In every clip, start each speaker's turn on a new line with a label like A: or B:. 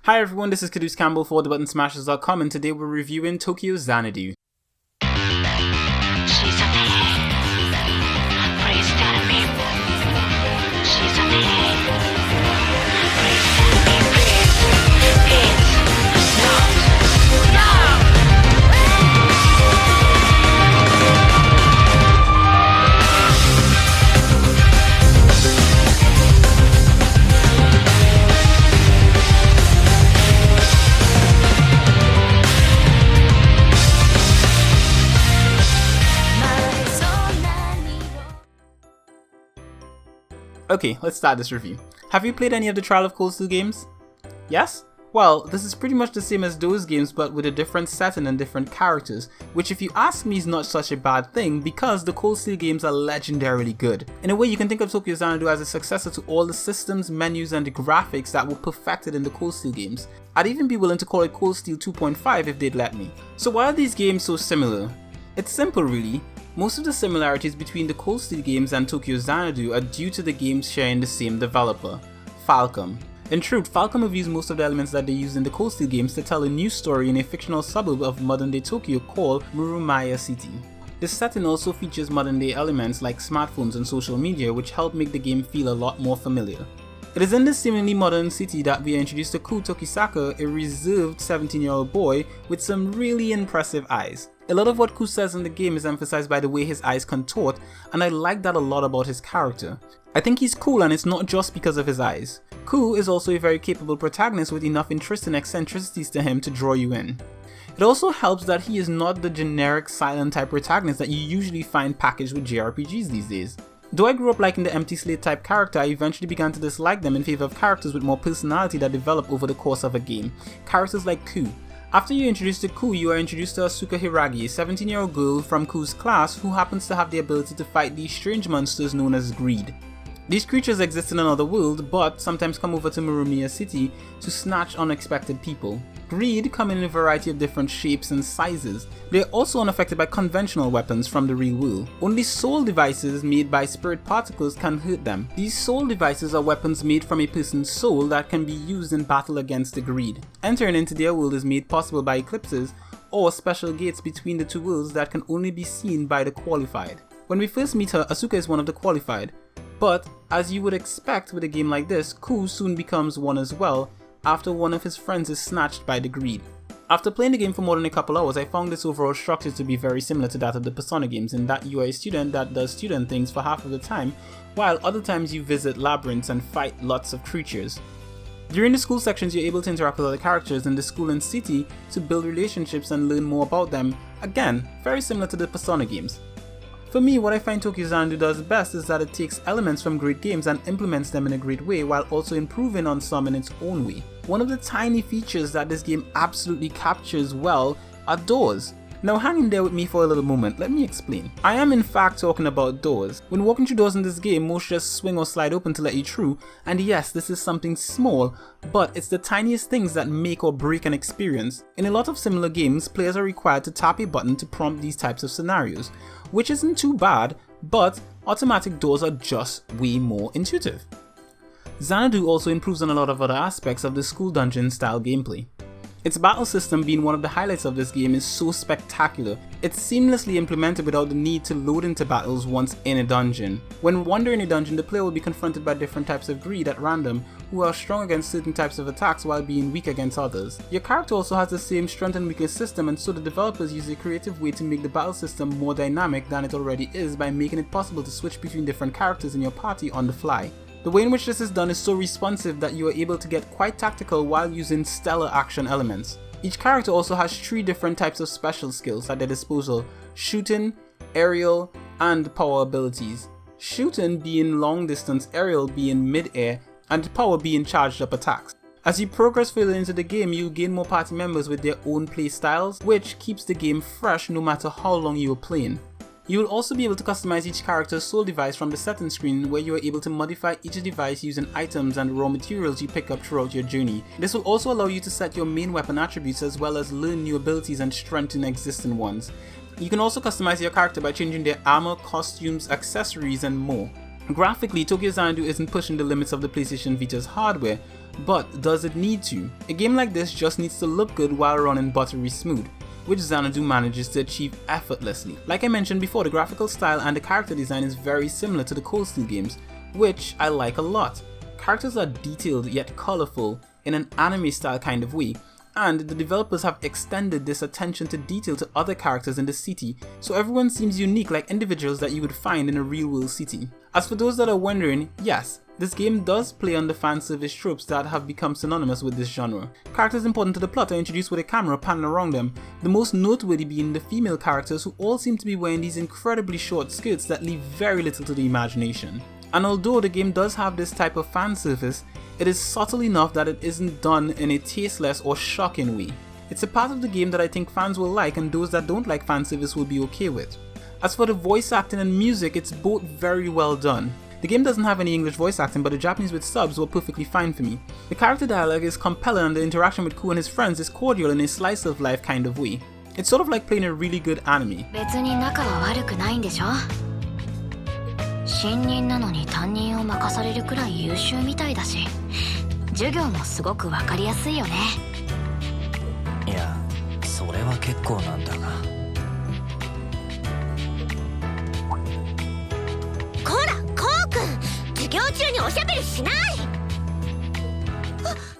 A: Hi everyone, this is Caduce Campbell for TheButtonSmashers.com, and today we're reviewing Tokyo Xanadu.
B: She's a man. Praise enemy. She's a man. Praise enemy. It's not. No!
A: Okay, let's start this review. Have you played any of the Trial of Cold Steel games? Yes? Well, this is pretty much the same as those games but with a different setting and different characters, which if you ask me is not such a bad thing because the Cold Steel games are legendarily good. In a way, you can think of Tokyo Xanadu as a successor to all the systems, menus and the graphics that were perfected in the Cold Steel games. I'd even be willing to call it Cold Steel 2.5 if they'd let me. So why are these games so similar? It's simple really. Most of the similarities between the Cold Steel games and Tokyo Xanadu are due to the games sharing the same developer, Falcom. In truth, Falcom have used most of the elements that they use in the Cold Steel games to tell a new story in a fictional suburb of modern-day Tokyo called Murumaya City. This setting also features modern-day elements like smartphones and social media, which help make the game feel a lot more familiar. It is in this seemingly modern city that we are introduced to Ku Tokisaka, a reserved 17-year-old boy with some really impressive eyes. A lot of what Ku says in the game is emphasized by the way his eyes contort, and I like that a lot about his character. I think he's cool, and it's not just because of his eyes. Ku is also a very capable protagonist with enough interesting eccentricities to him to draw you in. It also helps that he is not the generic silent type protagonist that you usually find packaged with JRPGs these days. Though I grew up liking the empty slate type character, I eventually began to dislike them in favor of characters with more personality that develop over the course of a game. Characters like Ku. After you're introduced to Ku, you are introduced to Asuka Hiragi, a 17-year-old girl from Ku's class who happens to have the ability to fight these strange monsters known as Greed. These creatures exist in another world, but sometimes come over to Murumaya City to snatch unexpected people. Greed come in a variety of different shapes and sizes. They are also unaffected by conventional weapons from the real world. Only soul devices made by spirit particles can hurt them. These soul devices are weapons made from a person's soul that can be used in battle against the Greed. Entering into their world is made possible by eclipses or special gates between the two worlds that can only be seen by the qualified. When we first meet her, Asuka is one of the qualified. But, as you would expect with a game like this, Ku soon becomes one as well after one of his friends is snatched by the Greed. After playing the game for more than a couple hours, I found this overall structure to be very similar to that of the Persona games in that you are a student that does student things for half of the time, while other times you visit labyrinths and fight lots of creatures. During the school sections, you're able to interact with other characters in the school and city to build relationships and learn more about them. Again, very similar to the Persona games. For me, what I find Tokyo Xanadu does best is that it takes elements from great games and implements them in a great way while also improving on some in its own way. One of the tiny features that this game absolutely captures well are doors. Now hang in there with me for a little moment, let me explain. I am in fact talking about doors. When walking through doors in this game, most just swing or slide open to let you through, and yes, this is something small, but it's the tiniest things that make or break an experience. In a lot of similar games, players are required to tap a button to prompt these types of scenarios, which isn't too bad, but automatic doors are just way more intuitive. Xanadu also improves on a lot of other aspects of the school dungeon style gameplay. Its battle system being one of the highlights of this game is so spectacular. It's seamlessly implemented without the need to load into battles once in a dungeon. When wandering a dungeon, the player will be confronted by different types of greed at random who are strong against certain types of attacks while being weak against others. Your character also has the same strength and weakness system, and so the developers use a creative way to make the battle system more dynamic than it already is by making it possible to switch between different characters in your party on the fly. The way in which this is done is so responsive that you are able to get quite tactical while using stellar action elements. Each character also has 3 different types of special skills at their disposal: shooting, aerial, and power abilities. Shooting being long distance, aerial being mid-air, and power being charged up attacks. As you progress further into the game, you gain more party members with their own play styles, which keeps the game fresh no matter how long you are playing. You will also be able to customize each character's soul device from the settings screen, where you are able to modify each device using items and raw materials you pick up throughout your journey. This will also allow you to set your main weapon attributes as well as learn new abilities and strengthen existing ones. You can also customize your character by changing their armor, costumes, accessories, and more. Graphically, Tokyo Xanadu isn't pushing the limits of the PlayStation Vita's hardware, But does it need to? A game like this just needs to look good while running buttery smooth, which Xanadu manages to achieve effortlessly. Like I mentioned before, the graphical style and the character design is very similar to the Cold Steel games, which I like a lot. Characters are detailed yet colourful in an anime style kind of way, and the developers have extended this attention to detail to other characters in the city, so everyone seems unique like individuals that you would find in a real world city. As for those that are wondering, yes, this game does play on the fan service tropes that have become synonymous with this genre. Characters important to the plot are introduced with a camera panning around them, the most noteworthy being the female characters who all seem to be wearing these incredibly short skirts that leave very little to the imagination. And although the game does have this type of fan service, it is subtle enough that it isn't done in a tasteless or shocking way. It's a part of the game that I think fans will like and those that don't like fan service will be okay with. As for the voice acting and music, it's both very well done. The game doesn't have any English voice acting, but the Japanese with subs were perfectly fine for me. The character dialogue is compelling and the interaction with Ku and his friends is cordial in a slice of life kind of way. It's sort of like playing a really good anime.
B: 別に仲は悪くないんでしょ？新任なのに担任を任されるくらい優秀みたいだし、授業もすごくわかりやすいよね。
C: いや、それは結構なんだが。
B: こら、こうくん、授業中におしゃべりしない。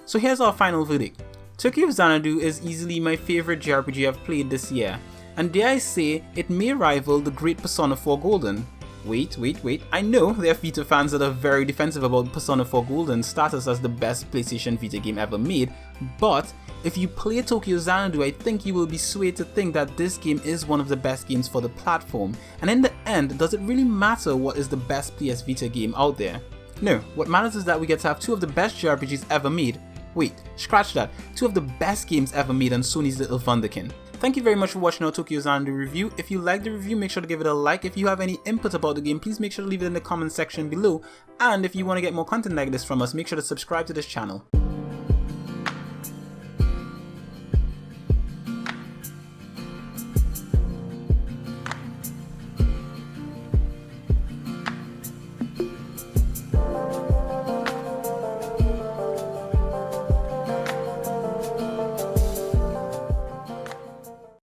A: So here's our final verdict. Tokyo Xanadu is easily my favorite JRPG I've played this year, and dare I say, it may rival the great Persona 4 Golden. Wait, I know there are Vita fans that are very defensive about Persona 4 Golden's status as the best PlayStation Vita game ever made, but if you play Tokyo Xanadu, I think you will be swayed to think that this game is one of the best games for the platform, and in the end, does it really matter what is the best PS Vita game out there? No, what matters is that we get to have two of the best JRPGs ever made. Wait, scratch that, two of the best games ever made on Sony's little wunderkind. Thank you very much for watching our Tokyo Xanadu review. If you liked the review, make sure to give it a like. If you have any input about the game, please make sure to leave it in the comment section below. And if you want to get more content like this from us, make sure to subscribe to this channel.